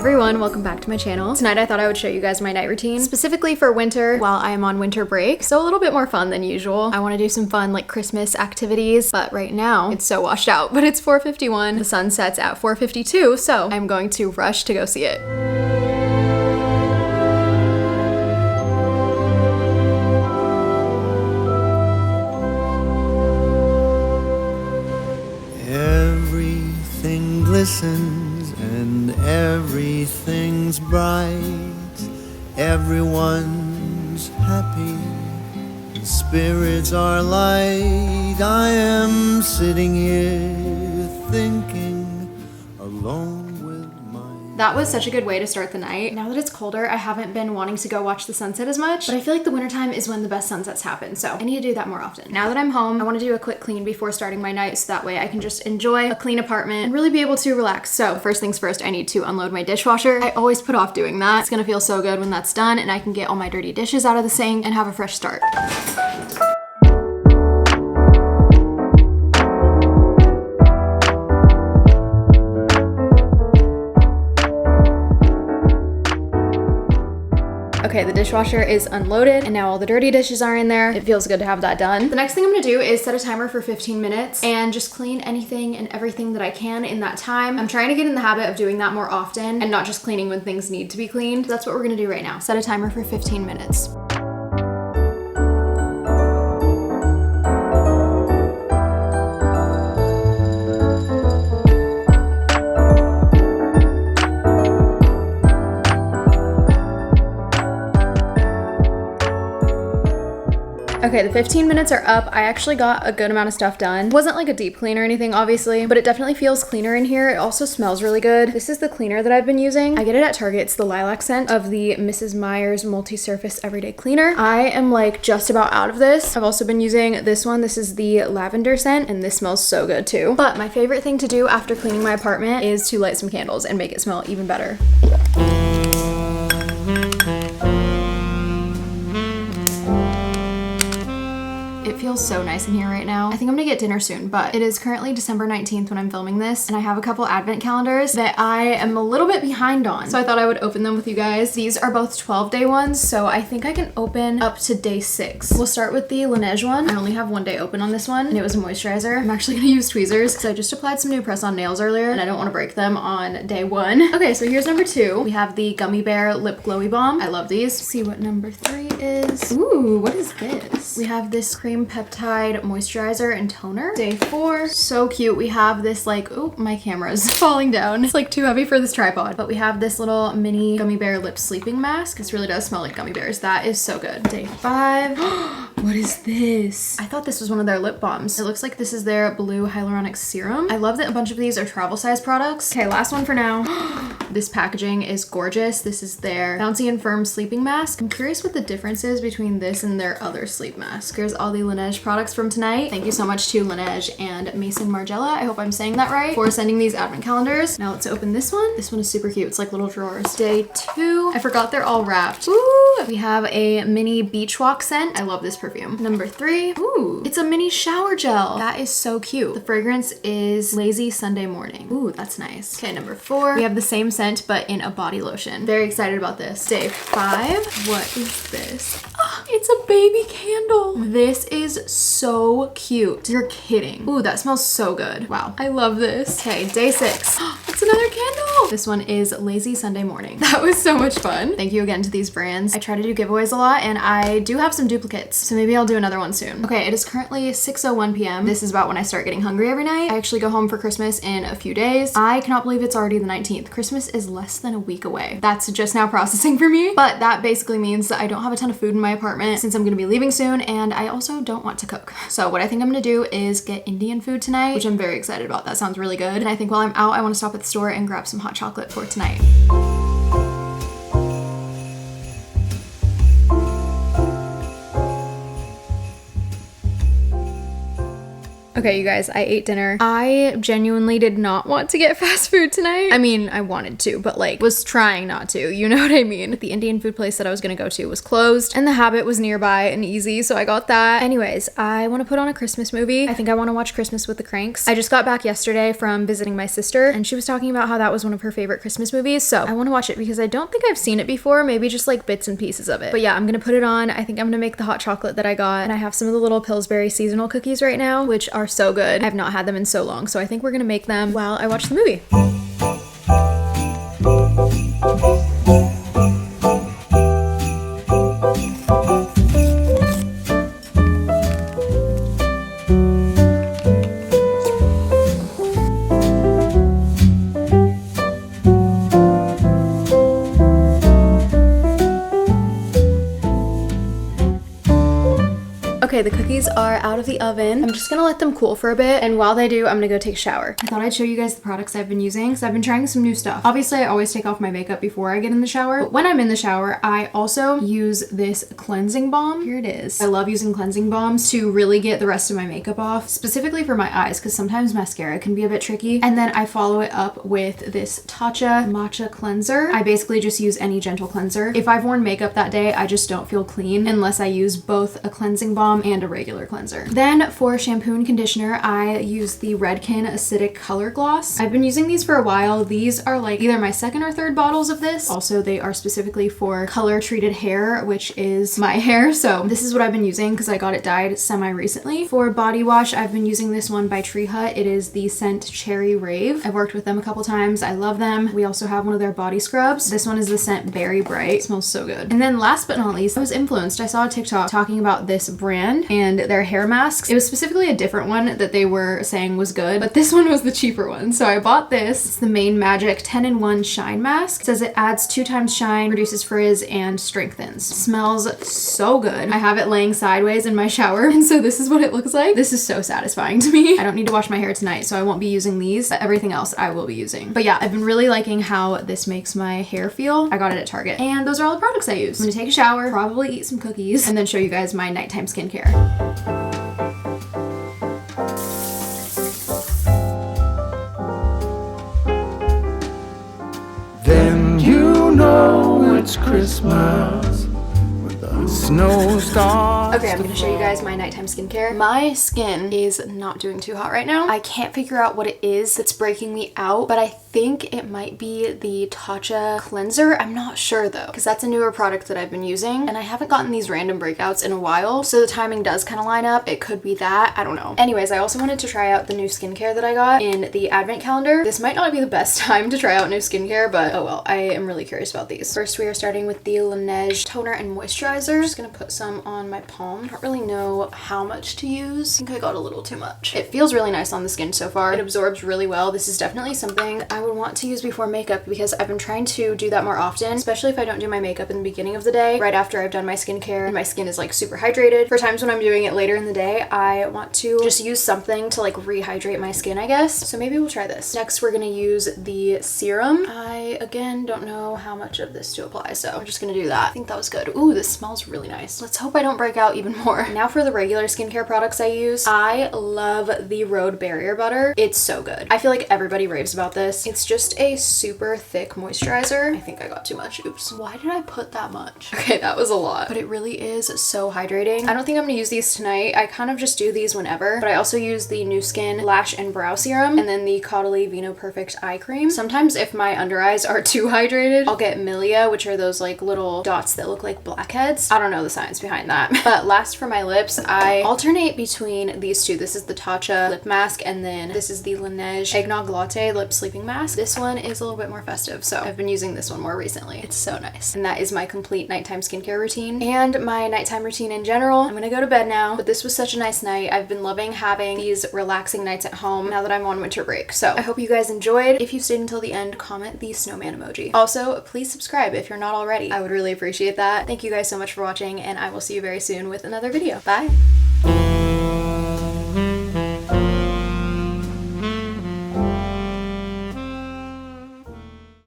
everyone, welcome back to my channel. Tonight I thought I would show you guys my night routine, specifically for winter while I am on winter break. So a little bit more fun than usual. I want to do some fun like Christmas activities, but right now it's so washed out. But it's 4:51, the sun sets at 4:52, so I'm going to rush to go see it. Everything glistens and everything's bright. Everyone's happy, the spirits are light. I am sitting here thinking, alone with my... That was such a good way to start the night. Now that it's colder, I haven't been wanting to go watch the sunset as much, but I feel like the wintertime is when the best sunsets happen, so I need to do that more often. Now that I'm home, I want to do a quick clean before starting my night so that way I can just enjoy a clean apartment and really be able to relax. So first things first, I need to unload my dishwasher. I always put off doing that. It's gonna feel so good when that's done and I can get all my dirty dishes out of the sink and have a fresh start. Okay, the dishwasher is unloaded and now all the dirty dishes are in there. It feels good to have that done. The next thing I'm gonna do is set a timer for 15 minutes and just clean anything and everything that I can in that time. I'm trying to get in the habit of doing that more often and not just cleaning when things need to be cleaned. So that's what we're gonna do right now. Set a timer for 15 minutes. Okay, the 15 minutes are up. I actually got a good amount of stuff done. Wasn't like a deep clean or anything, obviously, but it definitely feels cleaner in here. It also smells really good. This is the cleaner that I've been using. I get it at Target. It's the lilac scent of the Mrs. Meyer's multi-surface everyday cleaner. I am like just about out of this. I've also been using this one. This is the lavender scent and this smells so good too. But my favorite thing to do after cleaning my apartment is to light some candles and make it smell even better. It feels so nice in here right now. I think I'm gonna get dinner soon, but it is currently December 19th when I'm filming this, and I have a couple advent calendars that I am a little bit behind on. So I thought I would open them with you guys. These are both 12-day ones, so I think I can open up to day 6. We'll start with the Laneige one. I only have one day open on this one, and it was a moisturizer. I'm actually gonna use tweezers, so I just applied some new press-on nails earlier, and I don't wanna break them on day 1. Okay, so here's number 2. We have the Gummy Bear Lip Glowy Balm. I love these. Let's see what number 3 is. Ooh, what is this? We have this cream peptide moisturizer and toner. Day 4, so cute. We have this like, oh, my camera's falling down. It's like too heavy for this tripod. But we have this little mini Gummy Bear lip sleeping mask. This really does smell like gummy bears. That is so good. Day 5. What is this? I thought this was one of their lip balms. It looks like this is their blue hyaluronic serum. I love that a bunch of these are travel size products. Okay, last one for now. This packaging is gorgeous. This is their Bouncy and Firm sleeping mask. I'm curious what the difference is between this and their other sleep mask. Here's all the Laneige products from tonight. Thank you so much to Laneige and Mason Margiela, I hope I'm saying that right, for sending these advent calendars. Now let's open this one. This one is super cute. It's like little drawers. Day 2. I forgot they're all wrapped. Ooh, we have a mini beach walk scent. I love this perfume. Number 3. Ooh, it's a mini shower gel. That is so cute. The fragrance is Lazy Sunday Morning. Ooh, that's nice. Okay, number 4. We have the same scent, but in a body lotion. Very excited about this. Day 5. What is this? Oh, it's a baby candle. This is so cute. You're kidding. Ooh, that smells so good. Wow, I love this. Okay, day 6. It's another candle. This one is Lazy Sunday Morning. That was so much fun. Thank you again to these brands. I try to do giveaways a lot and I do have some duplicates, so maybe I'll do another one soon. Okay, it is currently 6:01 p.m. This is about when I start getting hungry every night. I actually go home for Christmas in a few days. I cannot believe it's already the 19th. Christmas is less than a week away. That's just now processing for me, but that basically means that I don't have a ton of food in my apartment since I'm gonna be leaving soon, and I also don't want to cook. So what I think I'm gonna do is get Indian food tonight, which I'm very excited about. That sounds really good. And I think while I'm out, I wanna stop at the store and grab some hot chocolate for tonight. Okay, you guys, I ate dinner. I genuinely did not want to get fast food tonight. I mean, I wanted to, but like was trying not to, you know what I mean? The Indian food place that I was gonna go to was closed and the Habit was nearby and easy, so I got that. Anyways, I want to put on a Christmas movie. I think I want to watch Christmas with the Cranks. I just got back yesterday from visiting my sister and she was talking about how that was one of her favorite Christmas movies, so I want to watch it because I don't think I've seen it before, maybe just like bits and pieces of it. But yeah, I'm gonna put it on. I think I'm gonna make the hot chocolate that I got, and I have some of the little Pillsbury seasonal cookies right now, which are so good. I've not had them in so long, so I think we're gonna make them while I watch the movie. Okay, the cookies are out of the oven. I'm just gonna let them cool for a bit, and while they do, I'm gonna go take a shower. I thought I'd show you guys the products I've been using because I've been trying some new stuff. Obviously, I always take off my makeup before I get in the shower, but when I'm in the shower, I also use this cleansing balm. Here it is. I love using cleansing balms to really get the rest of my makeup off, specifically for my eyes because sometimes mascara can be a bit tricky. And then I follow it up with this Tatcha matcha cleanser. I basically just use any gentle cleanser. If I've worn makeup that day, I just don't feel clean unless I use both a cleansing balm and a regular cleanser. Then for shampoo and conditioner, I use the Redken Acidic Color Gloss. I've been using these for a while. These are like either my second or third bottles of this. Also, they are specifically for color treated hair, which is my hair. So this is what I've been using because I got it dyed semi-recently. For body wash, I've been using this one by Tree Hut. It is the scent Cherry Rave. I've worked with them a couple times. I love them. We also have one of their body scrubs. This one is the scent Berry Bright. It smells so good. And then last but not least, I was influenced. I saw a TikTok talking about this brand and their hair masks. It was specifically a different one that they were saying was good, but this one was the cheaper one. So I bought this. It's the Main Magic 10-in-1 Shine Mask. It says it adds 2 times shine, reduces frizz, and strengthens. Smells so good. I have it laying sideways in my shower, and so this is what it looks like. This is so satisfying to me. I don't need to wash my hair tonight, so I won't be using these, but everything else I will be using. But yeah, I've been really liking how this makes my hair feel. I got it at Target, and those are all the products I use. I'm gonna take a shower, probably eat some cookies, and then show you guys my nighttime skincare. Then you know it's Christmas when the snow starts. Okay, I'm gonna show you guys my nighttime skincare. My skin is not doing too hot right now. I can't figure out what it is that's breaking me out, but I think it might be the Tatcha cleanser. I'm not sure though, because that's a newer product that I've been using and I haven't gotten these random breakouts in a while, so the timing does kind of line up. It could be that, I don't know. Anyways, I also wanted to try out the new skincare that I got in the advent calendar. This might not be the best time to try out new skincare, but oh well, I am really curious about these. First, we are starting with the Laneige toner and moisturizer. Just gonna put some on my palm. I don't really know how much to use. I think I got a little too much. It feels really nice on the skin so far. It absorbs really well. This is definitely something I would want to use before makeup because I've been trying to do that more often, especially if I don't do my makeup in the beginning of the day, right after I've done my skincare and my skin is like super hydrated. For times when I'm doing it later in the day, I want to just use something to like rehydrate my skin, I guess. So maybe we'll try this. Next, we're gonna use the serum. I, again, don't know how much of this to apply, so I'm just gonna do that. I think that was good. Ooh, this smells really nice. Let's hope I don't break out even more. Now for the regular skincare products I use. I love the Rhode Barrier Butter. It's so good. I feel like everybody raves about this. It's just a super thick moisturizer. I think I got too much. Oops. Why did I put that much? Okay, that was a lot, but it really is so hydrating. I don't think I'm gonna use these tonight. I kind of just do these whenever, but I also use the New Skin Lash and Brow Serum and then the Caudalie Vino Perfect Eye Cream. Sometimes if my under eyes are too hydrated, I'll get Milia, which are those like little dots that look like blackheads. I don't know the science behind that. But last for my lips, I alternate between these two. This is the Tatcha lip mask and then this is the Laneige Eggnog Latte lip sleeping mask. This one is a little bit more festive, so I've been using this one more recently. It's so nice. And that is my complete nighttime skincare routine and my nighttime routine in general. I'm gonna go to bed now, but this was such a nice night. I've been loving having these relaxing nights at home now that I'm on winter break. So I hope you guys enjoyed. If you stayed until the end, comment the snowman emoji. Also, please subscribe if you're not already. I would really appreciate that. Thank you guys so much for watching, and I will see you very soon with another video. Bye!